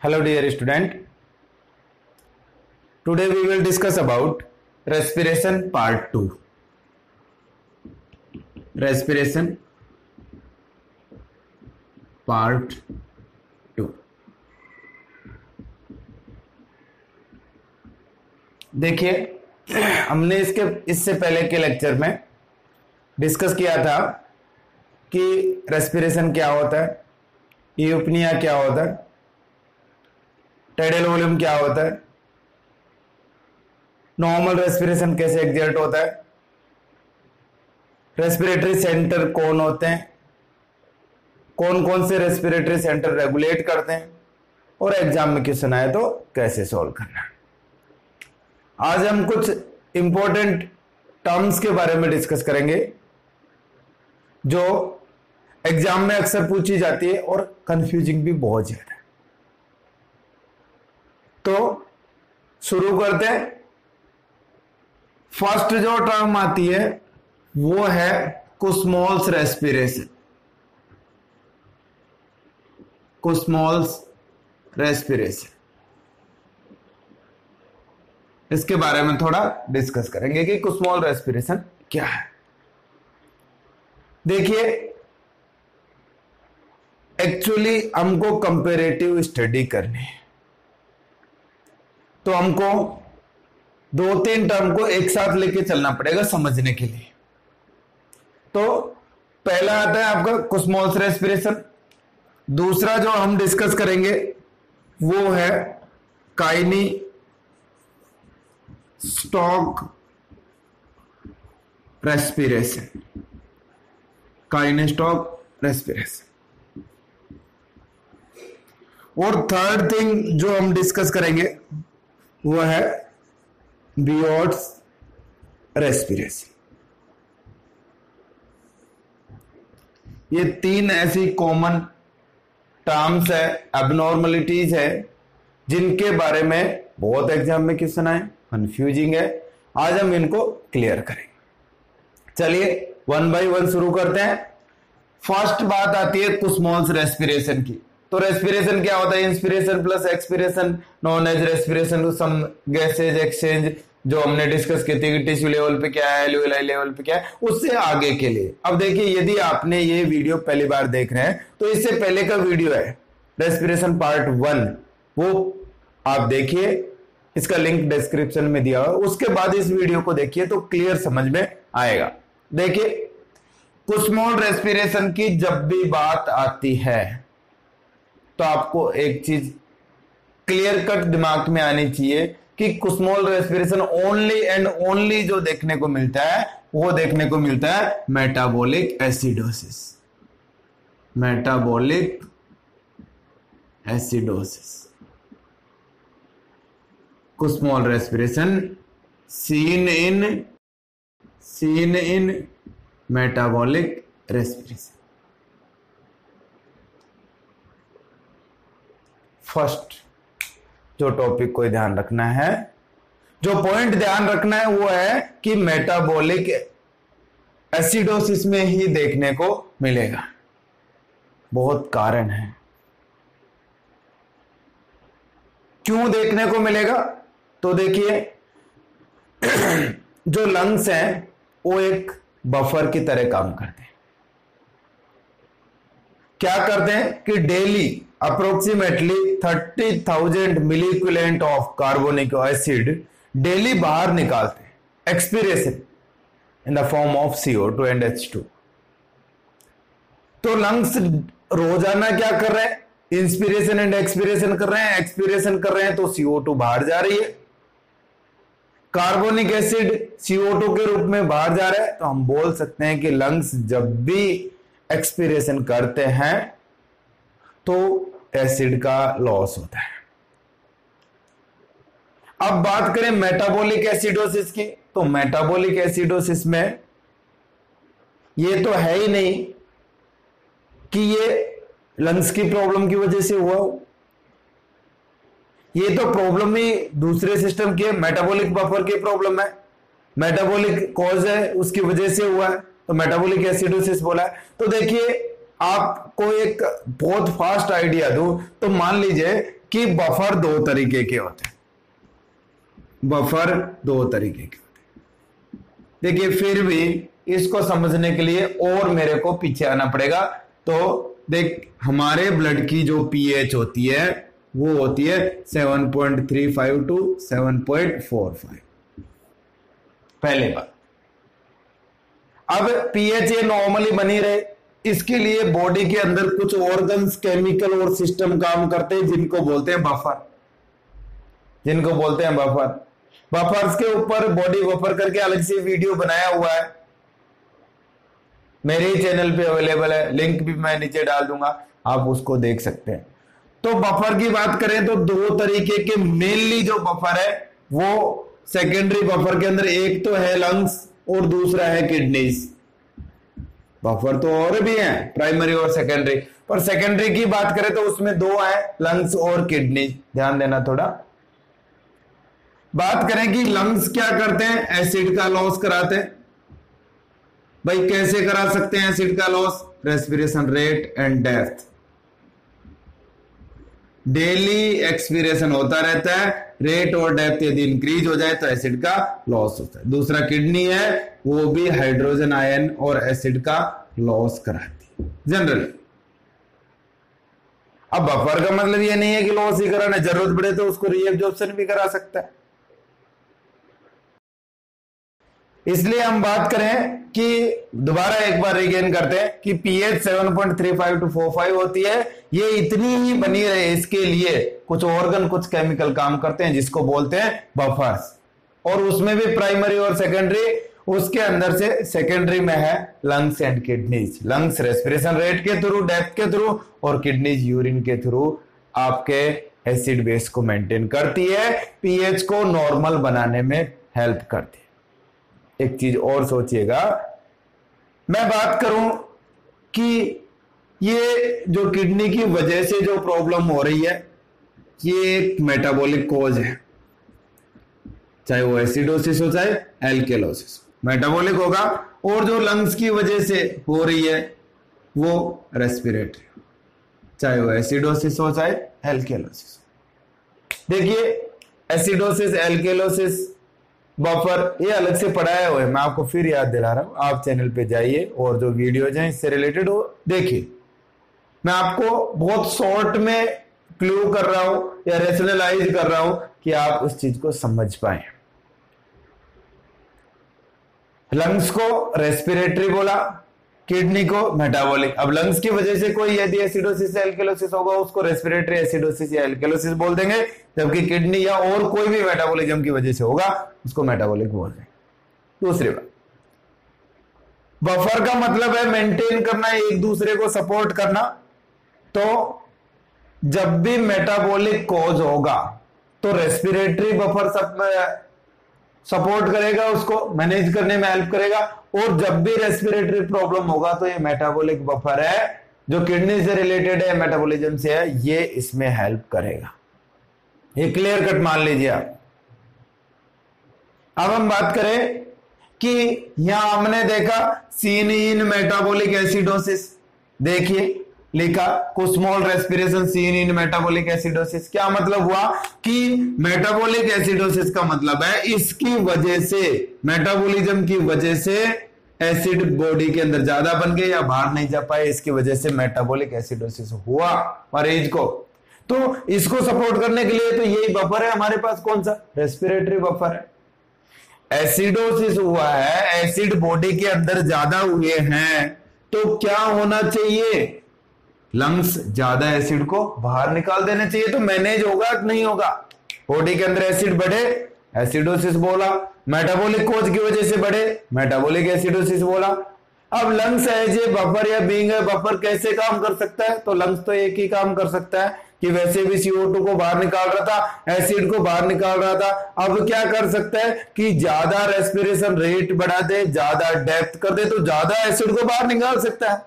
Hello dear student. Today we will discuss about respiration part 2. Respiration part 2. देखिए हमने इससे पहले के लेक्चर में डिस्कस किया था कि रेस्पिरेशन क्या होता है, यूपनिया क्या होता है, टाइडल वॉल्यूम क्या होता है, नॉर्मल रेस्पिरेशन कैसे एग्जर्ट होता है, रेस्पिरेटरी सेंटर कौन होते हैं, कौन कौन से रेस्पिरेटरी सेंटर रेगुलेट करते हैं, और एग्जाम में क्वेश्चन आए तो कैसे सॉल्व करना है। आज हम कुछ इंपॉर्टेंट टर्म्स के बारे में डिस्कस करेंगे जो एग्जाम में अक्सर पूछी जाती है और कंफ्यूजिंग भी बहुत ज्यादा है। तो शुरू करते हैं। फर्स्ट जो टर्म आती है वो है कुस्मोल्स रेस्पिरेशन। कुस्मोल्स रेस्पिरेशन, इसके बारे में थोड़ा डिस्कस करेंगे कि कुस्मोल रेस्पिरेशन क्या है। देखिए एक्चुअली हमको कंपैरेटिव स्टडी करनी है तो हमको दो तीन टर्म को एक साथ लेके चलना पड़ेगा समझने के लिए। तो पहला आता है आपका कुस्मोल्स रेस्पिरेशन, दूसरा जो हम डिस्कस करेंगे वो है काइनी स्टॉक रेस्पिरेशन। काइनेस्टॉक रेस्पिरेशन। और थर्ड थिंग जो हम डिस्कस करेंगे वो है बियॉट्स रेस्पिरेशन। ये तीन ऐसी कॉमन टर्म्स है, एबनॉर्मलिटीज है, जिनके बारे में बहुत एग्जाम में क्वेश्चन आए, कंफ्यूजिंग है। आज हम इनको क्लियर करेंगे। चलिए वन बाय वन शुरू करते हैं। फर्स्ट बात आती है कुस्मोल्स रेस्पिरेशन की। तो रेस्पिरेशन क्या होता है? Inspiration plus expiration known as respiration some gases exchange, जो हमने डिस्कस की थी कि टिश्यू लेवल पे क्या है, एल्वियोलाई लेवल पे क्या है, उससे आगे के लिए। अब देखिए यदि आपने ये वीडियो पहली बार देख रहे हैं तो इससे पहले का वीडियो है रेस्पिरेशन पार्ट 1, वो आप देखिए, इसका लिंक डिस्क्रिप्शन में दिया हुआ। उसके बाद इस वीडियो को देखिए तो क्लियर समझ में आएगा। देखिए कुस्मोल रेस्पिरेशन की जब भी बात आती है तो आपको एक चीज क्लियर कट दिमाग में आनी चाहिए कि कुस्मोल रेस्पिरेशन ओनली एंड ओनली जो देखने को मिलता है वो देखने को मिलता है metabolic acidosis. Metabolic acidosis, Kussmaul respiration seen in metabolic respiration. First जो टॉपिक को ध्यान रखना है, जो पॉइंट ध्यान रखना है वो है कि मेटाबॉलिक एसिडोसिस में ही देखने को मिलेगा। बहुत कारण है क्यों देखने को मिलेगा। तो देखिए जो लंग्स हैं वो एक बफर की तरह काम करते हैं। क्या करते हैं कि daily approximately 30,000 milliequivalent of carbonic acid daily बाहर निकालते हैं, expiration in the form of CO2 and H2। तो लंग्स रोजाना क्या कर रहे हैं? इंस्पिरेशन एंड एक्सपीरेशन कर रहे हैं। एक्सपीरेशन कर रहे हैं तो CO2 बाहर जा रही है, कार्बोनिक एसिड CO2 के रूप में बाहर जा रहा है। तो हम बोल सकते हैं कि लंग्स जब भी एक्सपीरेशन करते हैं तो एसिड का लॉस होता है। अब बात करें मेटाबॉलिक एसिडोसिस की, तो मेटाबॉलिक एसिडोसिस में ये तो है ही नहीं कि ये लंग्स की प्रॉब्लम की वजह से हुआ हो, ये तो प्रॉब्लम ही दूसरे सिस्टम की है, मेटाबॉलिक बफर की प्रॉब्लम है, मेटाबॉलिक कॉज है, उसकी वजह से हुआ है, तो मेटाबॉलिक एसिडोसिस बोला है। तो देखिए आपको एक बहुत फास्ट आइडिया दूं तो मान लीजिए कि बफर दो तरीके के होते हैं, बफर दो तरीके के होते हैं। देखिए फिर भी इसको समझने के लिए और मेरे को पीछे आना पड़ेगा। तो देख हमारे ब्लड की जो पीएच होती है वो होती है 7.35 टू 7.45, पहले बात। अब पीएच ये नॉर्मली बनी रहे, इसके लिए बॉडी के अंदर कुछ ऑर्गन्स, केमिकल और सिस्टम काम करते हैं जिनको बोलते हैं बफर, जिनको बोलते हैं बफर। बफर्स के ऊपर बॉडी बफर करके अलग से वीडियो बनाया हुआ है, मेरे ही चैनल पे अवेलेबल है, लिंक भी मैं नीचे डाल दूंगा, आप उसको देख सकते हैं। तो बफर की बात करें तो दो तरीके के मेनली जो बफर है वो सेकेंडरी बफर के अंदर एक तो है लंग्स और दूसरा है किडनीज। बफर तो और भी हैं, प्राइमरी और सेकेंडरी, पर सेकेंडरी की बात करें तो उसमें दो है, लंग्स और किडनी। ध्यान देना थोड़ा। बात करें कि लंग्स क्या करते हैं, एसिड का लॉस कराते हैं। भाई कैसे करा सकते हैं एसिड का loss? Respiration rate and depth, daily expiration होता रहता है, रेट और डेप्थ यदि इंक्रीज हो जाए तो एसिड का लॉस होता है। दूसरा किडनी है, वो भी हाइड्रोजन आयन और एसिड का लॉस कराती है जनरली। अब बफर का मतलब ये नहीं है कि लॉस ही कराना, जरूरत पड़े तो उसको रीएब्जॉर्प्शन भी करा सकता है। इसलिए हम बात करें कि दोबारा एक बार रिगेन करते हैं कि पीएच 7.35 टू 45 होती है, ये इतनी ही बनी रहे, इसके लिए कुछ ऑर्गन, कुछ केमिकल काम करते हैं जिसको बोलते हैं बफर्स। और उसमें भी प्राइमरी और सेकेंडरी, उसके अंदर से सेकेंडरी में है lungs and kidneys. Lungs respiration rate के थ्रू, डेप्थ के थ्रू, और किडनीज यूरिन के थ्रू आपके एसिड बेस को मेंटेन करती है, पीएच को नॉर्मल बनाने में हेल्प करती है। एक चीज और सोचिएगा, मैं बात करूं कि ये जो किडनी की वजह से जो प्रॉब्लम हो रही है, ये एक मेटाबॉलिक कॉज है, चाहे वो एसिडोसिस हो चाहे एल्केलोसिस, मेटाबॉलिक होगा। और जो लंग्स की वजह से हो रही है वो रेस्पिरेटरी, चाहे वो एसिडोसिस हो चाहे एल्केलोसिस। देखिए एसिडोसिस, एल्केलोसिस, बफर, ये अलग से पढ़ाया हुआ है, मैं आपको फिर याद दिला रहा हूं, आप चैनल पे जाइए और जो वीडियोज हैं इससे रिलेटेड हो देखिए। मैं आपको बहुत शॉर्ट में क्लू कर रहा हूं या रेशनलाइज कर रहा हूं कि आप उस चीज को समझ पाए। लंग्स को रेस्पिरेटरी बोला, किडनी को मेटाबॉलिक। अब लंग्स की वजह से कोई यदि एसिडोसिस या एल्केलोसिस होगा उसको रेस्पिरेटरी एसिडोसिस या एल्केलोसिस बोल देंगे, जबकि किडनी या और कोई भी मेटाबॉलिज्म की वजह से होगा उसको मेटाबॉलिक बोल देंगे। दूसरी बात, बफर का मतलब है मेंटेन करना, एक दूसरे को सपोर्ट करना। तो जब भी मेटाबॉलिक कॉज होगा तो रेस्पिरेटरी बफर सब सपोर्ट करेगा, उसको मैनेज करने में हेल्प करेगा। और जब भी रेस्पिरेटरी प्रॉब्लम होगा तो ये मेटाबॉलिक बफर है जो किडनी से रिलेटेड है, मेटाबॉलिज्म से है, ये इसमें हेल्प करेगा। ये क्लियर कट मान लीजिए आप। अब हम बात करें कि यहां हमने देखा सीन इन मेटाबॉलिक एसिडोसिस, देखिए लिखा Kussmaul respiration seen in metabolic acidosis. क्या मतलब हुआ कि मेटाबॉलिक एसिडोसिस का मतलब है इसकी वजह से, मेटाबॉलिज्म की वजह से एसिड बॉडी के अंदर ज्यादा बन गए या बाहर नहीं जा पाए, इसकी वजह से मेटाबॉलिक एसिडोसिस हुआ मरीज को। तो इसको सपोर्ट करने के लिए तो यही बफर है हमारे पास, कौन सा? रेस्पिरेटरी बफर है। एसिडोसिस हुआ है, एसिड बॉडी के अंदर ज्यादा हुए हैं, तो क्या होना चाहिए? लंग्स ज्यादा एसिड को बाहर निकाल देने चाहिए, तो मैनेज होगा कि नहीं होगा? बॉडी के अंदर एसिड बढ़े, एसिडोसिस बोला। मेटाबॉलिक कोज की वजह से बढ़े, मेटाबॉलिक एसिडोसिस बोला। अब लंग्स एज ए बफर या बीइंग ए बफर कैसे काम कर सकता है? तो लंग्स तो एक ही काम कर सकता है कि वैसे भी CO2 को बाहर निकाल रहा था, एसिड को बाहर निकाल रहा था। अब क्या कर सकता है कि ज्यादा रेस्पिरेशन रेट बढ़ा दे, ज्यादा डेप्थ कर दे, तो ज्यादा एसिड को बाहर निकाल सकता है।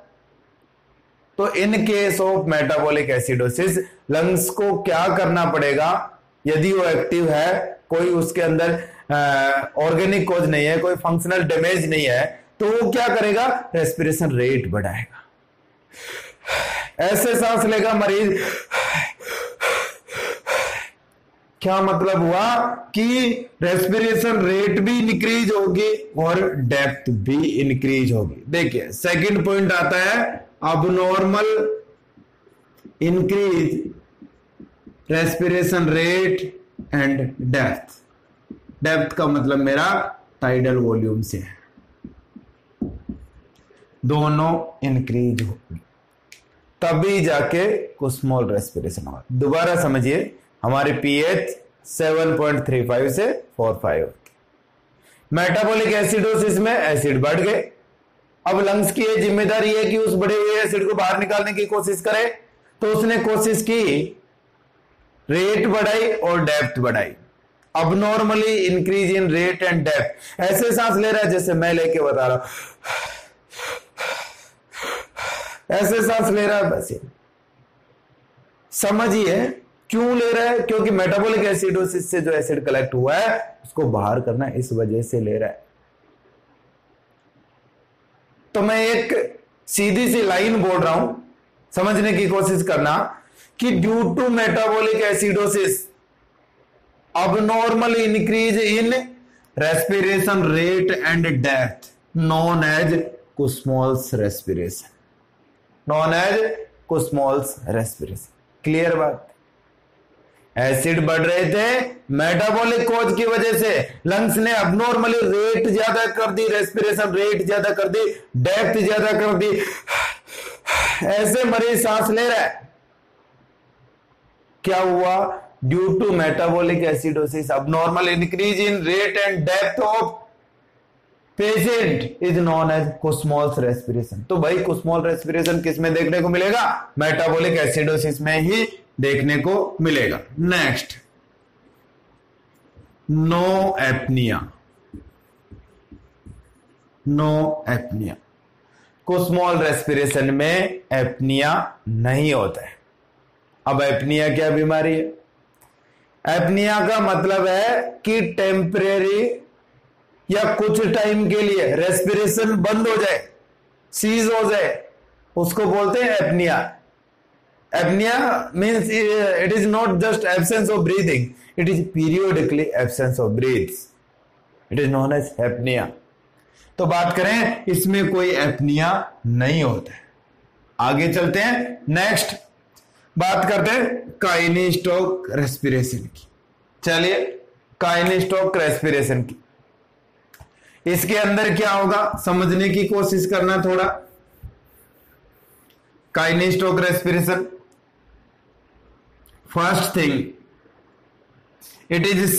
तो in case of metabolic acidosis lungs को क्या करना पड़ेगा? यदि वो एक्टिव है, कोई उसके अंदर ऑर्गेनिक कोज नहीं है, कोई फंक्शनल डैमेज नहीं है, तो वो क्या करेगा? रेस्पिरेशन रेट बढ़ाएगा। ऐसे सांस लेगा मरीज, क्या मतलब हुआ कि रेस्पिरेशन रेट भी इंक्रीज होगी और डेप्थ भी इंक्रीज होगी। देखिए सेकंड पॉइंट आता है abnormal increase respiration rate and depth. Depth का मतलब मेरा टाइडल वॉल्यूम से है, दोनों इंक्रीज होगी तभी जाके कुछ स्मॉल रेस्पिरेशन होगा। दोबारा समझिए, हमारे पीएच 7.35 से 4.5 होती। मेटाबॉलिक एसिडोसिस में एसिड बढ़ गए। अब लंग्स की ये जिम्मेदारी है कि उस बढ़े हुए एसिड को बाहर निकालने की कोशिश करे, तो उसने कोशिश की, रेट बढ़ाई और डेप्थ बढ़ाई। अब normally increase in rate and depth. ऐसे सांस ले रहा है जैसे मैं लेके बता रहा हूं, ऐसे सांस ले रहा है, बस समझिए क्यों ले रहा है, क्योंकि मेटाबॉलिक एसिडोसिस से जो एसिड कलेक्ट हुआ है उसको बाहर करना, इस वजह से ले रहा है। तो मैं एक सीधी सी लाइन बोल रहा हूं, समझने की कोशिश करना कि due to metabolic acidosis abnormal increase in respiration rate and depth known as Kussmaul's respiration, known as Kussmaul's respiration। Clear बात? एसिड बढ़ रहे थे मेटाबॉलिक कॉज की वजह से, लंग्स ने अबनॉर्मली रेट ज्यादा कर दी, रेस्पिरेशन रेट ज्यादा कर दी, डेप्थ ज्यादा कर दी, ऐसे मरीज सांस ले रहा है। क्या हुआ? Due to metabolic acidosis abnormal increase in rate and depth of patient is known as Kussmaul's respiration। तो भाई कुस्मॉल रेस्पिरेशन किस में देखने को मिलेगा? मेटाबॉलिक एसिडोसिस में ही देखने को मिलेगा। Next, no apnoea. No apnoea, Kussmaul respiration में एपनिया नहीं होता है। अब एपनिया क्या बीमारी है? एपनिया का मतलब है कि टेम्परेरी या कुछ टाइम के लिए रेस्पिरेशन बंद हो जाए, सीज हो जाए, उसको बोलते हैं apnoea. Apnoea means it is not just absence of breathing, it is periodically absence of breaths, it is known as apnoea. तो बात करें, इसमें कोई एपनिया नहीं होता है। आगे चलते हैं, नेक्स्ट बात करते हैं काइनेस्टोक रेस्पिरेशन की। चलिए, काइनेस्टोक रेस्पिरेशन की, इसके अंदर क्या होगा समझने की कोशिश करना थोड़ा। Cheyne Stokes respiration, first thing, it is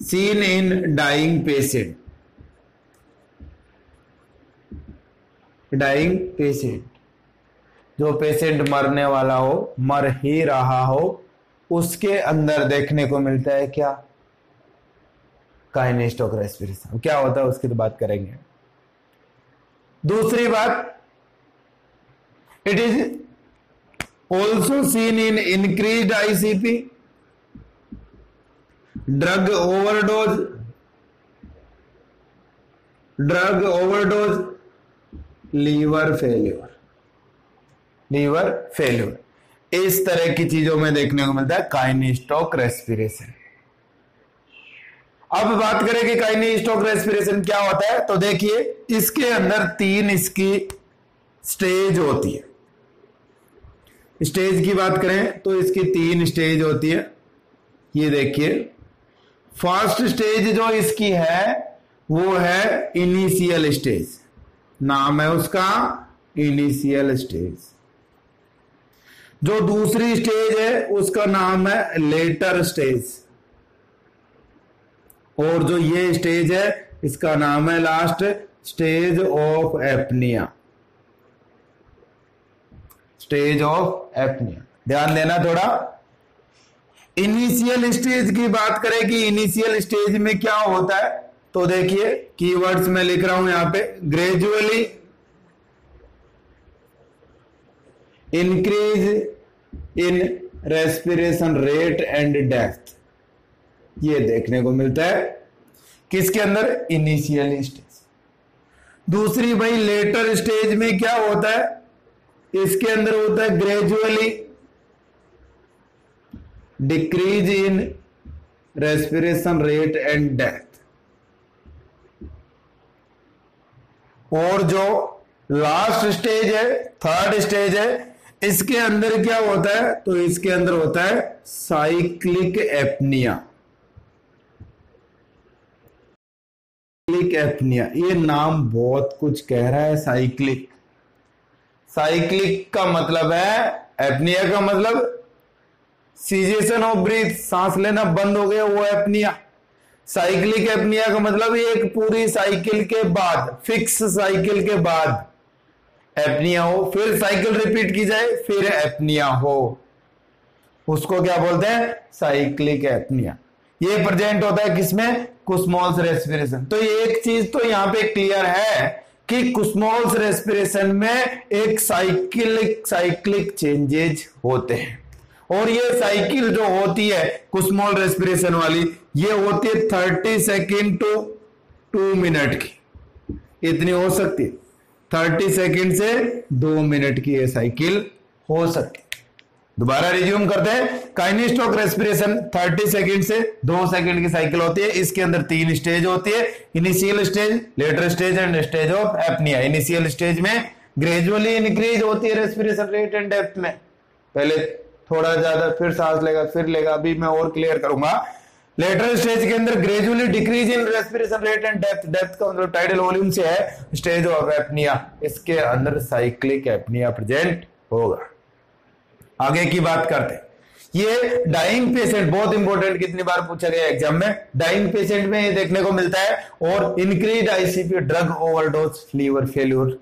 seen in dying patient. Dying patient, जो पेशेंट मरने वाला हो, मर ही रहा हो, उसके अंदर देखने को मिलता है क्या? Cheyne Stokes respiration. क्या होता है उसकी तो बात करेंगे। दूसरी बात, it is also seen in increased ICP, drug overdose, liver failure. इस तरह की चीजों में देखने को मिलता है काइनेस्टोक रेस्पिरेशन। अब बात करें कि काइनेस्टोक रेस्पिरेशन क्या होता है, तो देखिए इसके अंदर 3 इसकी स्टेज होती है। स्टेज की बात करें तो इसकी 3 स्टेज होती है। ये देखिए, फर्स्ट स्टेज जो इसकी है वो है इनिशियल स्टेज, नाम है उसका इनिशियल स्टेज। जो दूसरी स्टेज है उसका नाम है लेटर स्टेज, और जो ये स्टेज है इसका नाम है last stage of apnoea. Stage of apnoea, ध्यान देना थोड़ा। इनिशियल स्टेज की बात करें कि इनिशियल स्टेज में क्या होता है, तो देखिए कीवर्ड्स में लिख रहा हूं यहां पे, gradually increase in respiration rate and depth, ये देखने को मिलता है किसके अंदर? Initial stage. दूसरी भाई लेटर स्टेज में क्या होता है, इसके अंदर होता है gradually decrease in respiration rate and death. और जो लास्ट स्टेज है, थर्ड स्टेज है, इसके अंदर क्या होता है? तो इसके अंदर होता है साइक्लिक एपनिया। साइक्लिक एपनिया, ये नाम बहुत कुछ कह रहा है। साइक्लिक, साइक्लिक का मतलब है, एपनिया का मतलब सीजेशन ऑफ ब्रीथ, सांस लेना बंद हो गया, वो एपनिया। साइक्लिक एपनिया का मतलब एक पूरी साइकिल के बाद, फिक्स साइकिल के बाद एपनिया हो, फिर साइकिल रिपीट की जाए, फिर एपनिया हो, उसको क्या बोलते हैं? Cyclic apnoea. ये प्रेजेंट होता है किसमें? कुसमोल्स रेस्पिरेशन। तो ये एक चीज तो यहां पे क्लियर है कि कुसमोल्स रेस्पिरेशन में एक साइक्लिक चेंजेज होते हैं। और ये साइकिल जो होती है कुसमोल रेस्पिरेशन वाली, ये होती है 30 सेकेंड टू 2 मिनट की, इतनी हो सकती है। 30 सेकेंड से 2 मिनट की ये साइकिल हो सकती है। दोबारा रिज्यूम करते हैं। काइनेस्टोक रेस्पिरेशन 30 सेकेंड से 2 सेकेंड की साइकिल होती है। इसके अंदर 3 स्टेज होती है, initial stage, later stage and stage of apnoea. Initial stage में ग्रेजुअली इंक्रीज होती है रेस्पिरेशन रेट एंड डेप्थ में, पहले थोड़ा ज्यादा, फिर सांस लेगा, फिर लेगा, अभी मैं और क्लियर करूंगा। लेटर स्टेज के अंदर gradually decrease in respiration rate and depth, depth का मतलब टाइडल वॉल्यूम से है। स्टेज ऑफ एपनिया, इसके अंदर साइक्लिक एपनिया प्रेजेंट होगा। आगे की बात करते हैं। ये डाइंग पेशेंट, बहुत इंपॉर्टेंट, कितनी बार पूछा गया एग्जाम में, डाइंग पेशेंट में ये देखने को मिलता है। और increase ICP, drug overdose, liver failure,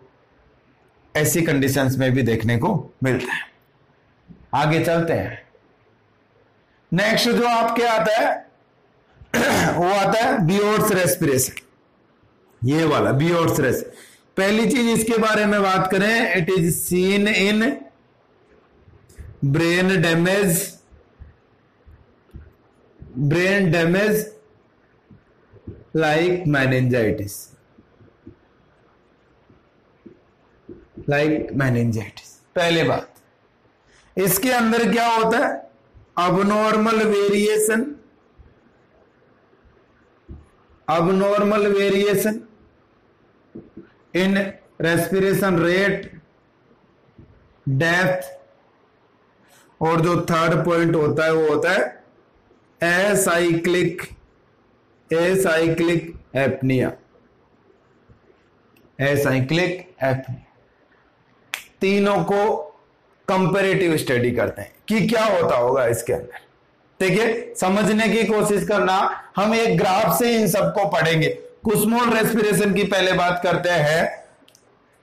ऐसी कंडीशंस में भी देखने को मिलता है। आगे चलते हैं। नेक्स्ट जो आपके आता है वो आता है बियोट्स रेस्पिरेशन, ये वाला बियोट्स रेस्पिरेशन। पहली चीज इसके बारे में बात करें, it is seen in brain damage like meningitis, पहली बात। इसके अंदर क्या होता है? Abnormal variation in respiration rate, depth, और जो थर्ड पॉइंट होता है वो होता है एसाइक्लिक एपनिया। तीनों को कंपैरेटिव स्टडी करते हैं कि क्या होता होगा इसके अंदर। देखिए, समझने की कोशिश करना, हम एक ग्राफ से इन सबको पढ़ेंगे। कुसमोल रेस्पिरेशन की पहले बात करते हैं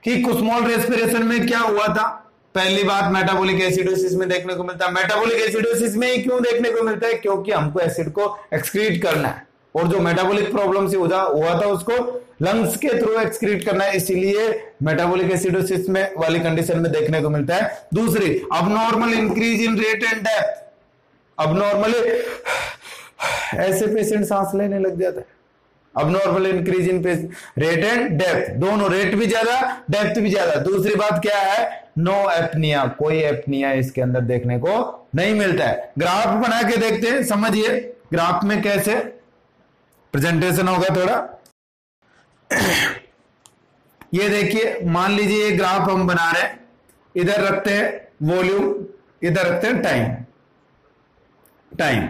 कि कुसमोल रेस्पिरेशन में क्या हुआ था। पहली बात, मेटाबॉलिक एसिडोसिस में देखने को मिलता है। मेटाबॉलिक एसिडोसिस में ही क्यों देखने को मिलता है? क्योंकि हमको एसिड को एक्सक्रीट करना है, और जो मेटाबॉलिक प्रॉब्लम से हुआ था उसको लंग्स के थ्रू एक्सक्रीट करना है, इसीलिए मेटाबॉलिक एसिडोसिस में वाली कंडीशन में देखने को मिलता है। दूसरी, abnormal increase in rate and depth. Abnormally ऐसे पेशेंट सांस लेने लग जाता है। Abnormal increase in rate and depth, दोनों, रेट भी ज्यादा, डेप्थ भी ज्यादा। दूसरी बात क्या है? नो एपनिया, कोई एपनिया इसके अंदर देखने को नहीं मिलता है। ग्राफ बना के देखते हैं, समझिए ग्राफ में कैसे प्रेजेंटेशन होगा थोड़ा। ये देखिए, मान लीजिए ये ग्राफ हम बना रहे हैं, इधर रखते हैं वॉल्यूम, इधर रखते हैं टाइम।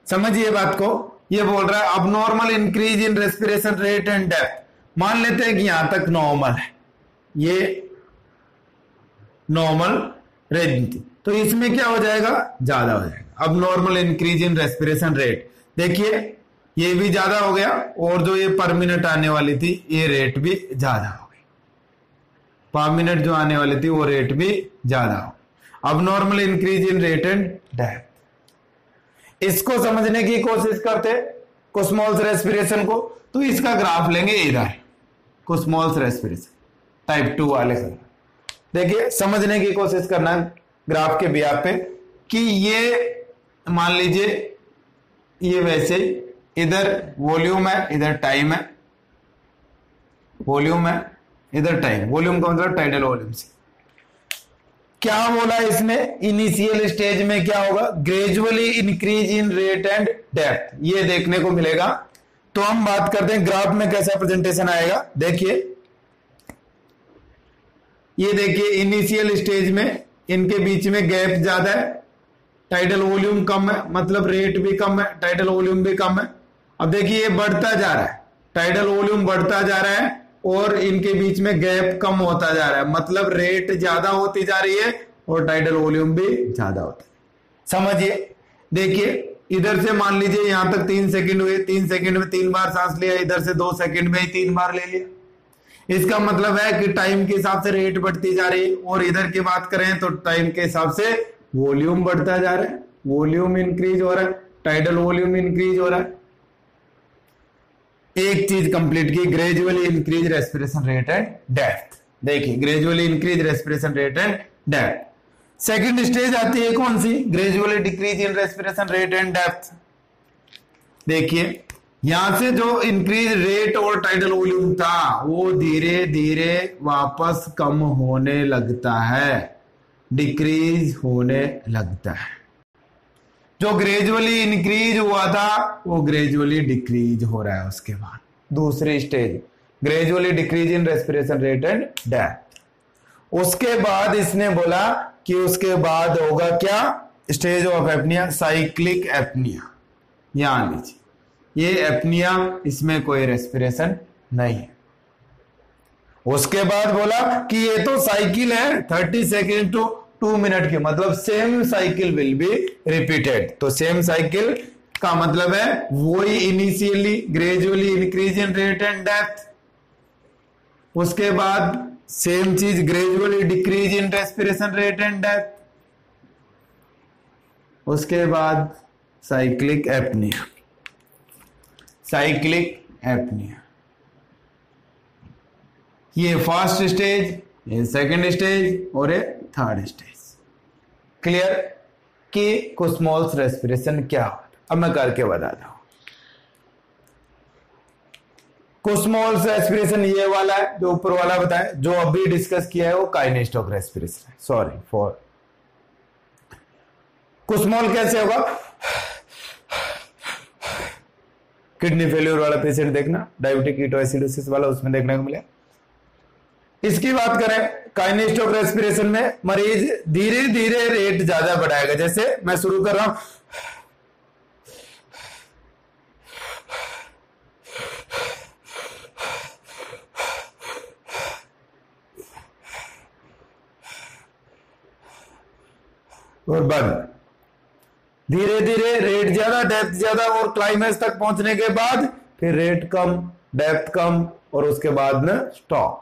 समझिए बात को, ये बोल रहा है abnormal increase in respiration rate and depth. मान लेते हैं कि यहां तक नॉर्मल है, ये नॉर्मल रेट, तो इसमें क्या हो जाएगा? ज्यादा हो जाएगा। अब normal increase in respiration rate, देखिए ये भी ज्यादा हो गया, और जो ये पर मिनट आने वाली थी ये रेट भी ज्यादा हो गई। पर मिनट जो आने वाली थी वो रेट भी ज्यादा हो। अब normal increase in rate and depth, इसको समझने की कोशिश करते कुसमोल्स रेस्पिरेशन को, तो इसका ग्राफ लेंगे इधर, कुसमोल्स रेस्पिरेशन टाइप 2 वाले से। देखिए, समझने की कोशिश करना ग्राफ के बिहार पे कि ये मान लीजिए ये वैसे इधर वॉल्यूम है, इधर टाइम है, वॉल्यूम है, इधर टाइम। वॉल्यूम का मतलब टाइडल वॉल्यूम से। क्या बोला इसमें, इनिशियल स्टेज में क्या होगा, gradually increase in rate and depth, ये देखने को मिलेगा। तो हम बात करते हैं ग्राफ में कैसा प्रेजेंटेशन आएगा। देखिए, ये देखिए इनिशियल स्टेज में इनके बीच में गैप ज्यादा है, टाइडल वॉल्यूम कम है, मतलब रेट भी कम है, टाइडल वॉल्यूम भी कम है। अब देखिए ये बढ़ता जा रहा है, टाइडल वॉल्यूम बढ़ता जा रहा है और इनके बीच में गैप कम होता जा रहा है, मतलब रेट ज्यादा होती जा रही है और टाइडल वॉल्यूम भी ज्यादा होता है। समझिए, देखिए इधर से मान लीजिए यहां तक 3 सेकंड हुए, 3 सेकंड में 3 बार सांस लिया, इधर से 2 सेकंड में ही 3 बार ले लिया। इसका मतलब है कि टाइम के हिसाब से रेट बढ़ती जा रही है। और इधर की बात करें तो टाइम के हिसाब से वॉल्यूम बढ़ता जा रहा है, वॉल्यूम इंक्रीज हो रहा है, टाइडल वॉल्यूम इंक्रीज हो रहा है। एक चीज कंप्लीट की, gradually increase respiration rate and depth. देखिए gradually increase respiration rate and depth. Second stage आती है कौन सी, gradually decrease in respiration rate and depth. देखिए यहां से जो इंक्रीज रेट और टाइडल वॉल्यूम था वो धीरे धीरे वापस कम होने लगता है, डिक्रीज होने लगता है। जो ग्रेजुअली इंक्रीज हुआ था वो ग्रेजुअली डिक्रीज हो रहा है। उसके बाद दूसरी stage, gradually decrease in respiration rate and depth. उसके बाद इसने बोला कि उसके बाद होगा क्या, stage of apnoea, cyclic apnoea. यहां लीजिए ये एपनिया, इसमें कोई रेस्पिरेशन नहीं है। उसके बाद बोला कि ये तो साइकिल है 30 सेकेंड टू 2 मिनट की, मतलब same cycle will be repeated. तो सेम साइकिल का मतलब है वही initially gradually increase in rate and depth, उसके बाद सेम चीज gradually decrease in respiration rate and depth, उसके बाद साइक्लिक एपनिया। साइक्लिक एपनिया ये फर्स्ट स्टेज, ये सेकंड स्टेज और ये थर्ड स्टेज। क्लियर कि कुसमोल्स रेस्पिरेशन क्या होता है। अब मैं करके बताता हूं। कुसमोल्स रेस्पिरेशन ये वाला है जो ऊपर वाला बताया, जो अभी डिस्कस किया है वो काइनेस्टोक रेस्पिरेशन है। सॉरी फॉर कुसमोल कैसे होगा, किडनी फेल्यूर वाला पेशेंट देखना, डायबिटिक कीटोएसिडोसिस वाला, उसमें देखने को मिले। इसकी बात करें काइनेस्टोक रेस्पिरेशन में मरीज धीरे धीरे रेट ज्यादा बढ़ाएगा। जैसे मैं शुरू कर रहा हूं, और बंद, धीरे धीरे रेट ज्यादा, डेप्थ ज्यादा, और क्लाइमेक्स तक पहुंचने के बाद फिर रेट कम, डेप्थ कम, और उसके बाद में स्टॉप।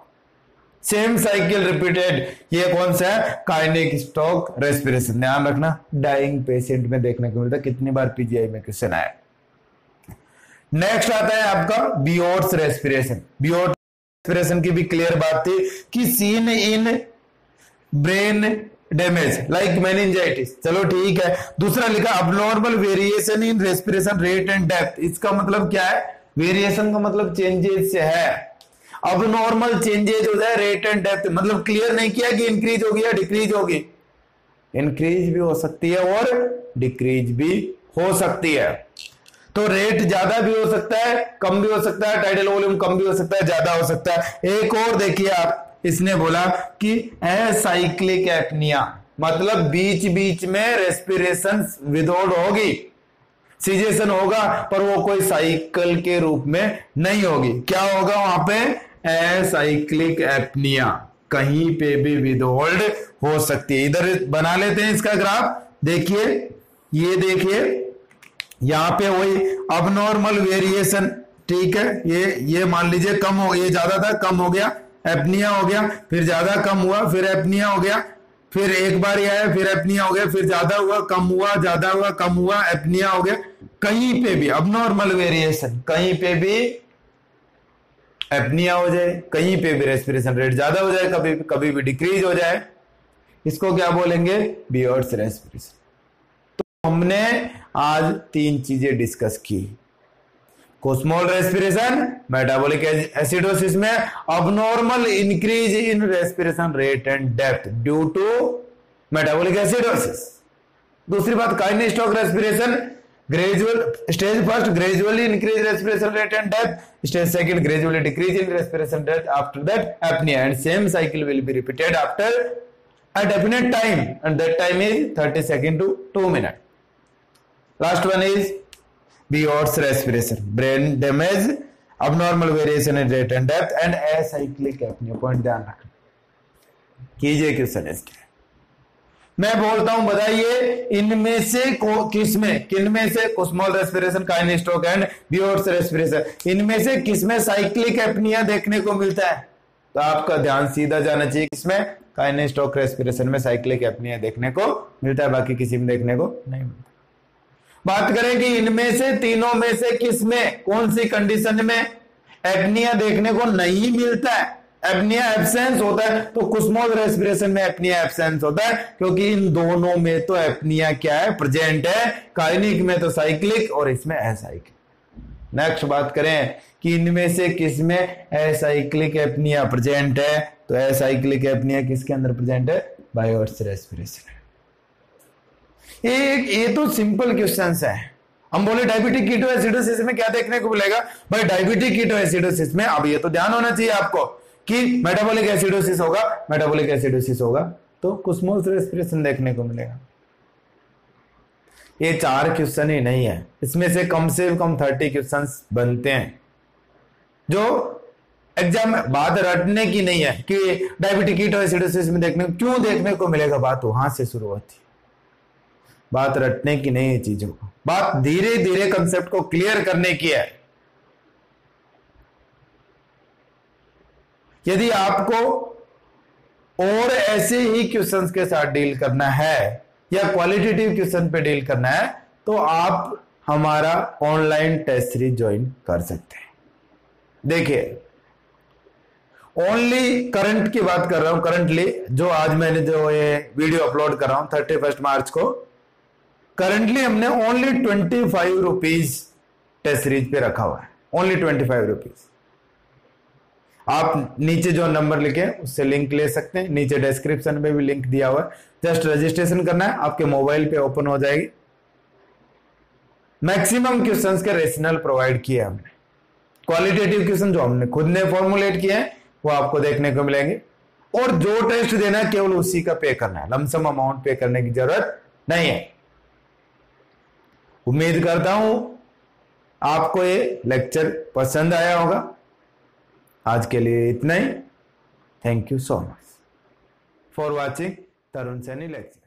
Same cycle repeated. ये कौन सा है, काइनेटिक स्टॉक रेस्पिरेशन। ध्यान रखना डाइंग पेशेंट में देखने को मिलता है, कितनी बार पीजीआई में क्वेश्चन आया। नेक्स्ट आता है आपका बियोट्स रेस्पिरेशन। बियोट्स रेस्पिरेशन की भी क्लियर बात थी कि seen in brain damage like meningitis. चलो ठीक है। दूसरा लिखा abnormal variation in respiration rate and depth. इसका मतलब क्या है, वेरिएशन का मतलब चेंजेस से है, अब नॉर्मल चेंजेज हो जाए रेट एंड डेप्थ, मतलब क्लियर नहीं किया कि इंक्रीज होगी या डिक्रीज होगी। इंक्रीज भी हो सकती है और डिक्रीज भी हो सकती है। तो रेट ज्यादा भी हो सकता है, कम भी हो सकता है, टाइडल वॉल्यूम कम भी हो सकता है, ज्यादा हो सकता है। एक और देखिए आप, इसने बोला कि एसाइक्लिक एपनिया, मतलब बीच बीच में रेस्पिरेशन विदाउट होगी, सीजेशन होगा, पर वो कोई साइकिल के रूप में नहीं होगी। क्या होगा वहां पे, एसाइक्लिक एपनिया, कहीं पे भी विदहोल्ड हो सकती है। इधर बना लेते हैं इसका ग्राफ। देखिए ये देखिए यहां पे वही अबनॉर्मल वेरिएशन, ठीक है। ये मान लीजिए कम हो, ये ज्यादा था कम हो गया, एपनिया हो गया, फिर ज्यादा कम हुआ, फिर एपनिया हो गया, फिर एक बार ये आया, फिर एपनिया हो गया, फिर ज्यादा हुआ कम हुआ, ज्यादा हुआ कम हुआ, एपनिया हो गया। कहीं पे भी अबनॉर्मल वेरिएशन, कहीं पे भी एपनिया हो जाए, कहीं पे भी रेस्पिरेशन रेट ज्यादा हो जाए, कभी भी डिक्रीज हो जाए, इसको क्या बोलेंगे, बियोट्स रेस्पिरेशन। तो हमने आज 3 चीजें डिस्कस की। कुसमोल रेस्पिरेशन, मेटाबॉलिक एसिडोसिस में abnormal increase in respiration rate and depth due to metabolic acidosis. दूसरी बात, Cheyne Stokes respiration, gradual stage first gradually increase respiration rate and depth, stage second gradually decrease in respiration rate, after that apnoea, and same cycle will be repeated आफ्टर a definite time, and that time is 30 seconds to 2 minutes. Last one is Biot's respiration, brain damage, abnormal variation in rate and depth, and acyclic apnea. Point ध्यान रखना, कीजिए question इसके। मैं बोलता हूं, बताइए इनमें से किनमें से कुस्मोल रेस्पिरेशन, काइनेस्टोक एंड बियोट्स रेस्पिरेशन, इनमें से किसमें साइक्लिक एपनिया देखने को मिलता है? तो आपका ध्यान सीधा जाना चाहिए किसमें, काइनेस्टोक रेस्पिरेशन में साइक्लिक एपनिया देखने को मिलता है, बाकी किसी में देखने को नहीं मिलता। बात करें कि इनमें से तीनों में से किसमें, कौन सी कंडीशन में एपनिया देखने को नहीं मिलता है, एपनिया एब्सेंस होता है, तो कुस्मोल रेस्पिरेशन में एपनिया एब्सेंस होता है, क्योंकि इन दोनों में तो एपनिया क्या है, प्रेजेंट है, काइनिक में तो साइक्लिक और इसमें असाइक्लिक। नेक्स्ट बात करें कि इनमें से किसमें एसाइक्लिक एपनिया प्रेजेंट है, तो एसाइक्लिक एपनिया किसके अंदर प्रेजेंट है, बायोट्स रेस्पिरेशन। ये तो सिंपल क्वेश्चंस है। हम बोले डायबिटिक कीटोएसिडोसिस में क्या देखने को मिलेगा भाई, डायबिटिक कीटोएसिडोसिस में अब ये तो ध्यान होना चाहिए आपको कि मेटाबॉलिक एसिडोसिस होगा, मेटाबॉलिक एसिडोसिस होगा तो कुस्मोल रेस्पिरेशन देखने को मिलेगा। ये 4 क्वेश्चन ही नहीं है, इसमें से कम 30 क्वेश्चन बनते हैं जो एग्जाम में। बात रटने की नहीं है कि डायबिटिक कीटोएसिडोसिस में क्यों देखने को मिलेगा, बात वहां से शुरू होती, बात रटने की नहीं है चीजों को, बात धीरे धीरे कंसेप्ट को क्लियर करने की है। यदि आपको और ऐसे ही क्वेश्चंस के साथ डील करना है या क्वालिटेटिव क्वेश्चन पे डील करना है तो आप हमारा ऑनलाइन टेस्ट सीरीज ज्वाइन कर सकते हैं। देखिए ओनली करंट की बात कर रहा हूं, करंटली जो आज मैंने जो ये वीडियो अपलोड कर रहा हूं 31 मार्च को, करंटली हमने ओनली 25 रुपीज टेस्ट सीरीज पे रखा हुआ है, ओनली 25 रुपीज। आप नीचे जो नंबर लिखे उससे लिंक ले सकते हैं, नीचे डिस्क्रिप्शन में भी लिंक दिया हुआ है, जस्ट रजिस्ट्रेशन करना है, आपके मोबाइल पे ओपन हो जाएगी। मैक्सिमम क्वेश्चंस के रेशनल प्रोवाइड किए हमने, क्वालिटेटिव क्वेश्चन जो हमने खुद ने फॉर्मुलेट किए हैं वो आपको देखने को मिलेंगे, और जो टेस्ट देना है केवल उसी का पे करना है, लमसम अमाउंट पे करने की जरूरत नहीं है। उम्मीद करता हूं आपको ये लेक्चर पसंद आया होगा। आज के लिए इतना ही। Thank you so much for watching Tarun Saini lecture.